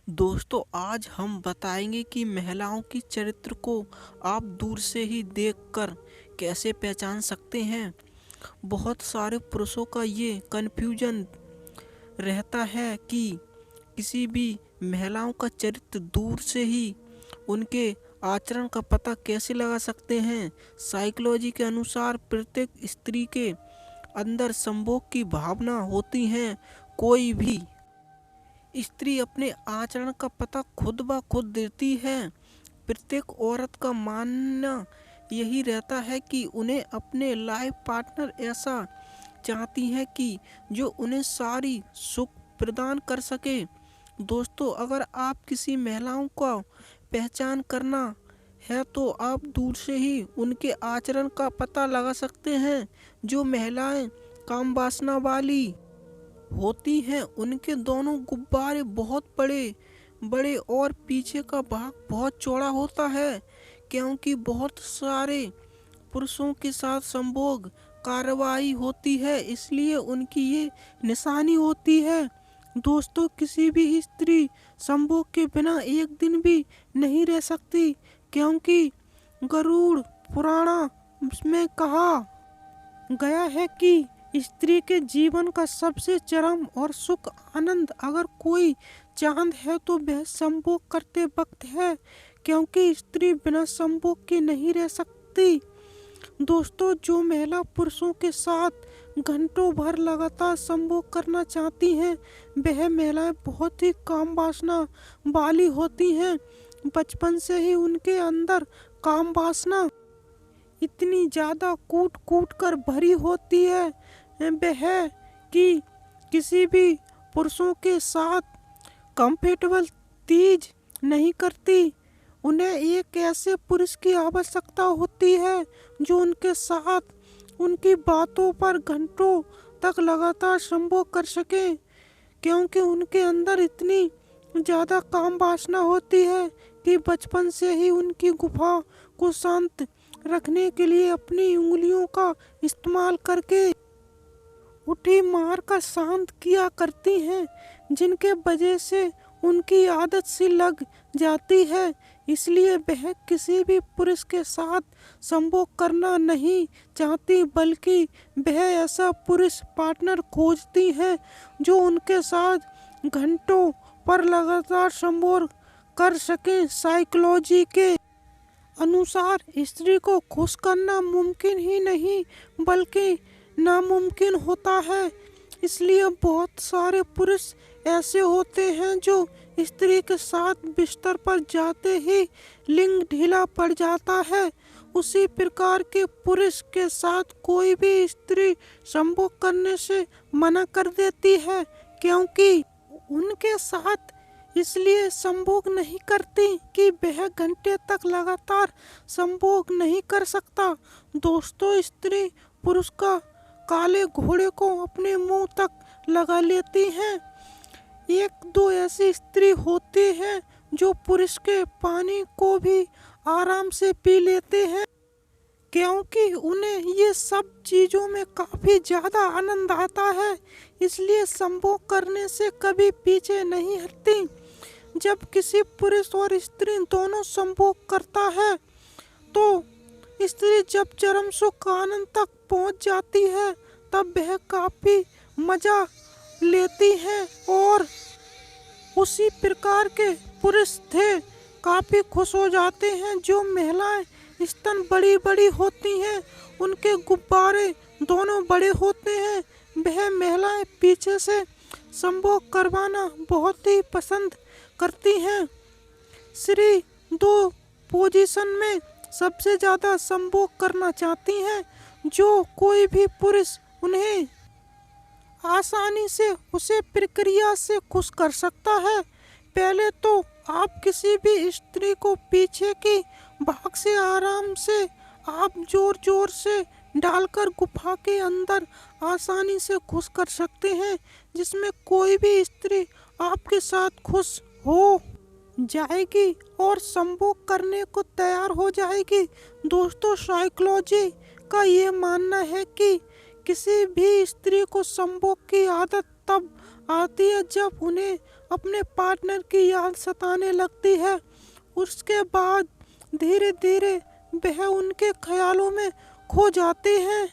दोस्तों आज हम बताएंगे कि महिलाओं की चरित्र को आप दूर से ही देखकर कैसे पहचान सकते हैं। बहुत सारे पुरुषों का ये कन्फ्यूजन रहता है कि किसी भी महिलाओं का चरित्र दूर से ही उनके आचरण का पता कैसे लगा सकते हैं। साइकोलॉजी के अनुसार प्रत्येक स्त्री के अंदर संभोग की भावना होती है। कोई भी स्त्री अपने आचरण का पता खुद ब खुद देती है। प्रत्येक औरत का मानना यही रहता है कि उन्हें अपने लाइफ पार्टनर ऐसा चाहती है कि जो उन्हें सारी सुख प्रदान कर सके। दोस्तों अगर आप किसी महिलाओं का पहचान करना है तो आप दूर से ही उनके आचरण का पता लगा सकते हैं। जो महिलाएं काम वासना वाली होती हैं उनके दोनों गुब्बारे बहुत बड़े बड़े और पीछे का भाग बहुत चौड़ा होता है, क्योंकि बहुत सारे पुरुषों के साथ संभोग कार्रवाई होती है, इसलिए उनकी ये निशानी होती है। दोस्तों किसी भी स्त्री संभोग के बिना एक दिन भी नहीं रह सकती, क्योंकि गरुड़ पुराण में कहा गया है कि स्त्री के जीवन का सबसे चरम और सुख आनंद अगर कोई चांद है तो वह संभोग करते वक्त है, क्योंकि स्त्री बिना संभोग के नहीं रह सकती। दोस्तों जो महिला पुरुषों के साथ घंटों भर लगातार संभोग करना चाहती हैं वह महिलाएं बहुत ही काम वासना वाली होती हैं। बचपन से ही उनके अंदर काम वासना इतनी ज़्यादा कूट कूट कर भरी होती है वह कि किसी भी पुरुषों के साथ कंफर्टेबल तीज नहीं करती। उन्हें एक ऐसे पुरुष की आवश्यकता होती है जो उनके साथ उनकी बातों पर घंटों तक लगातार संभोग कर सके, क्योंकि उनके अंदर इतनी ज़्यादा काम वासना होती है कि बचपन से ही उनकी गुफा को शांत रखने के लिए अपनी उंगलियों का इस्तेमाल करके उठी मार का शांत किया करती हैं, जिनके वजह से उनकी आदत सी लग जाती है। इसलिए वह किसी भी पुरुष के साथ संभोग करना नहीं चाहती, बल्कि वह ऐसा पुरुष पार्टनर खोजती है जो उनके साथ घंटों पर लगातार संभोग कर सके। साइकोलॉजी के अनुसार स्त्री को खुश करना मुमकिन ही नहीं बल्कि नामुमकिन होता है। इसलिए बहुत सारे पुरुष ऐसे होते हैं जो स्त्री के साथ बिस्तर पर जाते ही लिंग ढीला पड़ जाता है। उसी प्रकार के पुरुष के साथ कोई भी स्त्री संभोग करने से मना कर देती है, क्योंकि उनके साथ इसलिए संभोग नहीं करती कि वह घंटे तक लगातार संभोग नहीं कर सकता। दोस्तों स्त्री पुरुष का काले घोड़े को अपने मुंह तक लगा लेती हैं। एक दो ऐसी स्त्री होती हैं जो पुरुष के पानी को भी आराम से पी लेते हैं, क्योंकि उन्हें ये सब चीज़ों में काफ़ी ज़्यादा आनंद आता है, इसलिए संभोग करने से कभी पीछे नहीं हटती। जब किसी पुरुष और स्त्री दोनों संभोग करता है तो स्त्री जब चरम सुख आनंद तक पहुंच जाती है तब वह काफ़ी मज़ा लेती है, और उसी प्रकार के पुरुष थे काफ़ी खुश हो जाते हैं। जो महिलाएं स्तन बड़ी बड़ी होती हैं उनके गुब्बारे दोनों बड़े होते हैं, वह महिलाएं पीछे से संभोग करवाना बहुत ही पसंद करती हैं। स्त्री दो पोजीशन में सबसे ज़्यादा संभोग करना चाहती हैं, जो कोई भी पुरुष उन्हें आसानी से उसे प्रक्रिया से खुश कर सकता है। पहले तो आप किसी भी स्त्री को पीछे की भाग से आराम से आप जोर जोर से डालकर गुफा के अंदर आसानी से खुश कर सकते हैं, जिसमें कोई भी स्त्री आपके साथ खुश हो जाएगी और संभोग करने को तैयार हो जाएगी। दोस्तों साइकोलॉजी का ये मानना है कि किसी भी स्त्री को संभोग की आदत तब आती है जब उन्हें अपने पार्टनर की याद सताने लगती है। उसके बाद धीरे धीरे वह उनके ख्यालों में खो जाते हैं।